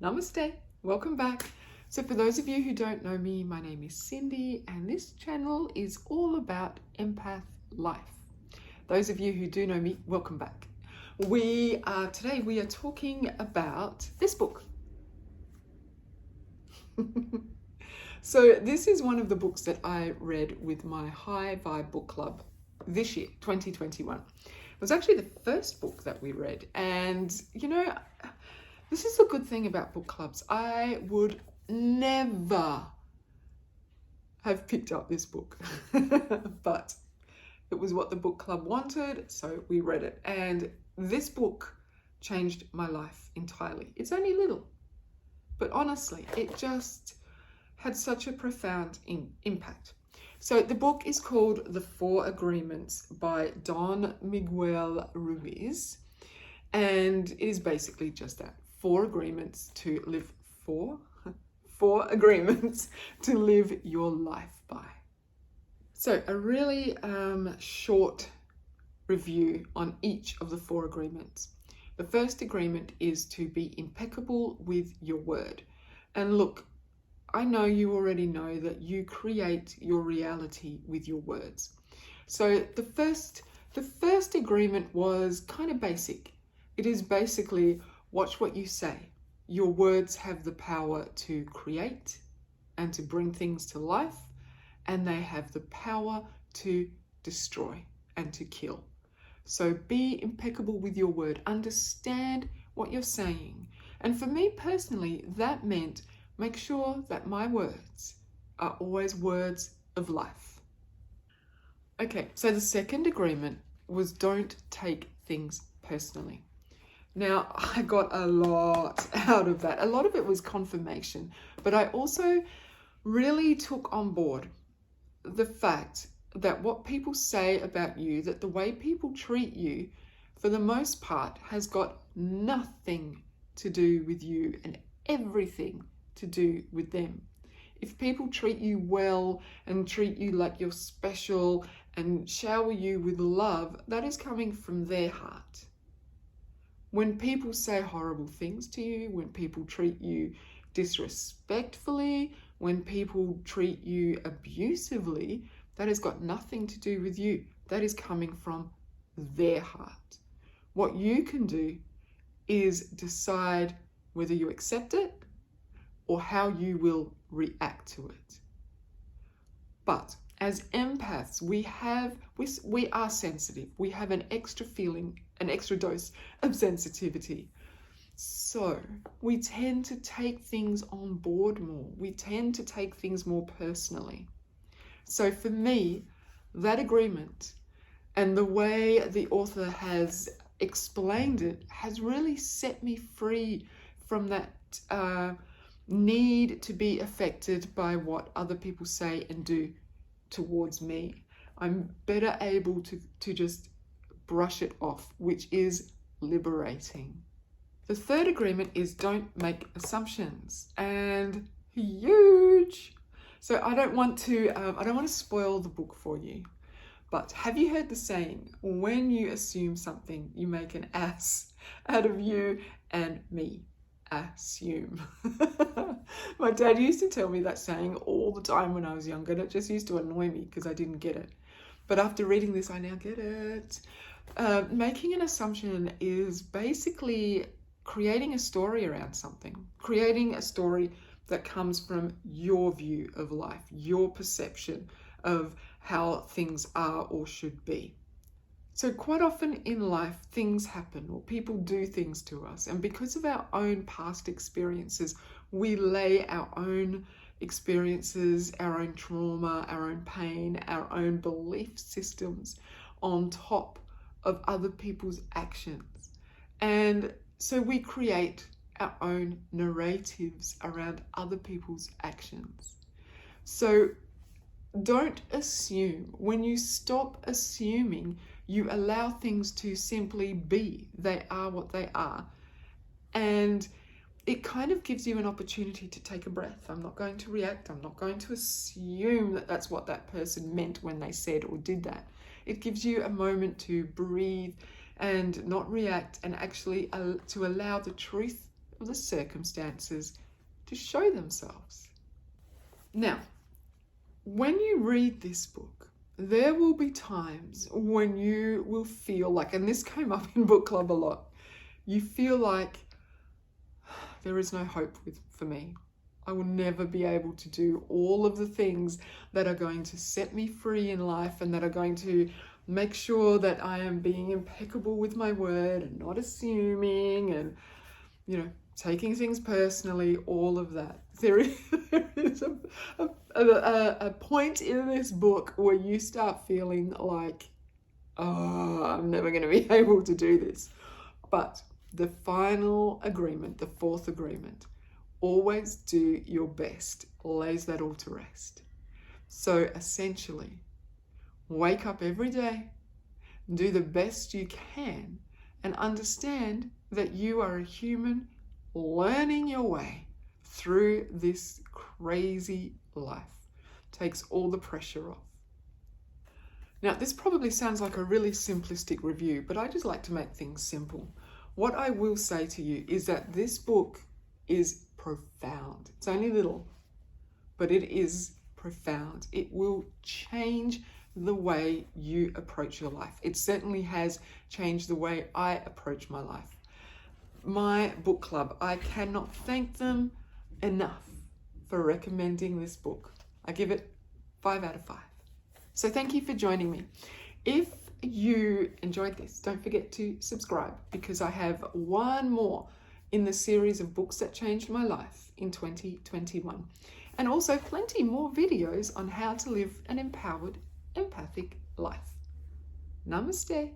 Namaste, welcome back. So for those of you who don't know me, my name is Cindy and this channel is all about empath life. Those of you who do know me, welcome back. Today we are talking about this book. So this is one of the books that I read with my High Vibe book club this year, 2021. It was actually the first book that we read, and you know, this is the good thing about book clubs. I would never have picked up this book, but it was what the book club wanted, so we read it. And this book changed my life entirely. It's only little, but honestly, it just had such a profound impact. So the book is called The 4 Agreements by Don Miguel Ruiz, and it is basically just that. 4 agreements to live four agreements to live your life by. So a really short review on each of the 4 agreements. The first agreement is to be impeccable with your word. And look, I know you already know that you create your reality with your words. So the first agreement was kind of basic. It is basically, watch what you say. Your words have the power to create and to bring things to life, and they have the power to destroy and to kill. So be impeccable with your word. Understand what you're saying. And for me personally, that meant make sure that my words are always words of life. Okay, so the second agreement was don't take things personally. Now, I got a lot out of that. A lot of it was confirmation, but I also really took on board the fact that what people say about you, that the way people treat you, for the most part, has got nothing to do with you and everything to do with them. If people treat you well and treat you like you're special and shower you with love, that is coming from their heart. When people say horrible things to you, when people treat you disrespectfully, when people treat you abusively, that has got nothing to do with you. That is coming from their heart. What you can do is decide whether you accept it or how you will react to it. But as empaths, we are sensitive. We have an extra feeling, an extra dose of sensitivity. So we tend to take things on board more. We tend to take things more personally. So for me, that agreement and the way the author has explained it has really set me free from that need to be affected by what other people say and do towards me. I'm better able to just brush it off, which is liberating. The third agreement is don't make assumptions, and huge. So I don't want to spoil the book for you, but have you heard the saying, when you assume something, you make an ass out of you and me? Assume. My dad used to tell me that saying all the time when I was younger, and it just used to annoy me because I didn't get it. But after reading this, I now get it. Making an assumption is basically creating a story around something, creating a story that comes from your view of life, your perception of how things are or should be. So quite often in life, things happen or people do things to us. And because of our own past experiences, we lay our own experiences, our own trauma, our own pain, our own belief systems on top of other people's actions. And so we create our own narratives around other people's actions. So don't assume. When you stop assuming, you allow things to simply be. They are what they are. And it kind of gives you an opportunity to take a breath. I'm not going to react. I'm not going to assume that that's what that person meant when they said or did that. It gives you a moment to breathe and not react, and actually to allow the truth of the circumstances to show themselves. Now, when you read this book, there will be times when you will feel like, and this came up in book club a lot, you feel like there is no hope for me. I will never be able to do all of the things that are going to set me free in life and that are going to make sure that I am being impeccable with my word and not assuming and, taking things personally, all of that. There is a point in this book where you start feeling like, oh, I'm never going to be able to do this. But the final agreement, the fourth agreement, always do your best, lays that all to rest. So essentially, wake up every day, do the best you can, and understand that you are a human learning your way through this crazy life. Takes all the pressure off. Now, this probably sounds like a really simplistic review, but I just like to make things simple. What I will say to you is that this book is profound. It's only little, but it is profound. It will change the way you approach your life. It certainly has changed the way I approach my life. My book club, I cannot thank them enough for recommending this book. I give it 5 out of 5. So thank you for joining me. If you enjoyed this, don't forget to subscribe, because I have one more in the series of books that changed my life in 2021. And also plenty more videos on how to live an empowered, empathic life. Namaste.